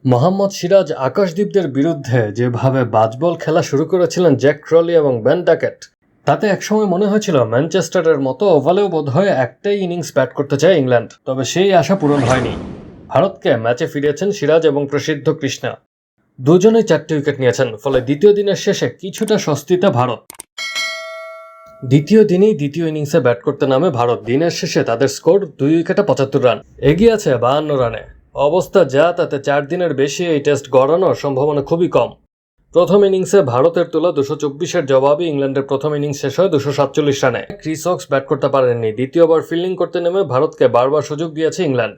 মোহাম্মদ সিরাজ আকাশদীপদের বিরুদ্ধে যেভাবে বাজবল খেলা শুরু করেছিলেন জ্যাক ক্রলি এবং বেন ড্যাকেট, তাতে একসময় মনে হয়েছিল ম্যানচেস্টারের মতো ওভালেও বোধহয় একটাই ইনিংস ব্যাট করতে চায় ইংল্যান্ড। তবে সেই আশা পূরণ হয়নি। ভারতকে ম্যাচে ফিরিয়েছেন সিরাজ এবং প্রসিদ্ধ কৃষ্ণা। দুজনেই 4টি উইকেট নিয়েছেন, ফলে দ্বিতীয় দিনের শেষে কিছুটা স্বস্তিতে ভারত। দ্বিতীয় দিনেই দ্বিতীয় ইনিংসে ব্যাট করতে নামে ভারত। দিনের শেষে তাদের স্কোর 2 উইকেটে 75 রান, এগিয়ে আছে 52 রানে। অবস্থা যা, তাতে 4 দিনের বেশি এই টেস্ট গড়ানোর সম্ভাবনা খুবই কম। প্রথম ইনিংসে ভারতের তোলা 224-এর জবাবে ইংল্যান্ডের প্রথম ইনিংস শেষ হয় 247 রানে। ক্রিস ওকস ব্যাট করতে পারেননি। দ্বিতীয়বার ফিল্ডিং করতে নেমে ভারতকে বারবার সুযোগ দিয়েছে ইংল্যান্ড।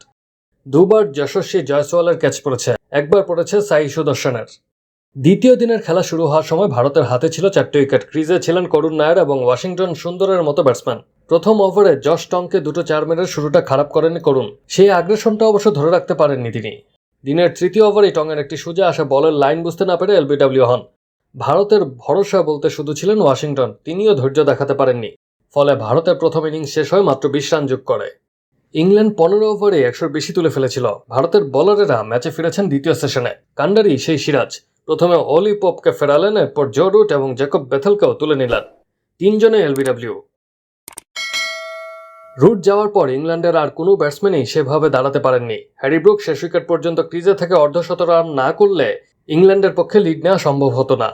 দুবার যশস্বী জয়সওয়ালের ক্যাচ পড়েছে, একবার পড়েছে সাই সুদর্শনের। দ্বিতীয় দিনের খেলা শুরু হওয়ার সময় ভারতের হাতে ছিল 4টি উইকেট। ক্রিজে ছিলেন করুণ নায়ার এবং ওয়াশিংটন সুন্দরের মতো ব্যাটসম্যান। প্রথম ওভারে জশ টংকে দুটো 4 মেরে শুরুটা খারাপ করেননি করুণ। সেই আগ্রাসনটা অবশ্য ধরে রাখতে পারেননি তিনি। দিনের তৃতীয় ওভারেই টংয়ের একটি সোজা আসা বলের লাইন বুঝতে না পেরে এলবিডব্লিউ হন। ভারতের ভরসা বলতে শুধু ছিলেন ওয়াশিংটন, তিনিও ধৈর্য দেখাতে পারেননি। ফলে ভারতের প্রথম ইনিংস শেষ হয় মাত্র 20 রান যোগ করে। ইংল্যান্ড 15 ওভারে 100-এর বেশি তুলে ফেলেছিল। ভারতের বোলারেরা ম্যাচে ফিরেছেন দ্বিতীয় সেশনে। কান্ডারি সেই সিরাজ প্রথমে অলি পোপকে ফেরালেন, এরপর জো রুট এবং জ্যাকব বেথেলকেও তুলে নিলেন। 3 জনে এলবিডব্লিউ। রুট যাওয়ার পর ইংল্যান্ডের আর কোনো ব্যাটসম্যানই সেভাবে দাঁড়াতে পারেননি। হ্যারি ব্রুক শেষ উইকেট পর্যন্ত ক্রিজে থেকে অর্ধশত রান না করলে ইংল্যান্ডের পক্ষে লিড নেওয়া সম্ভব হতো না।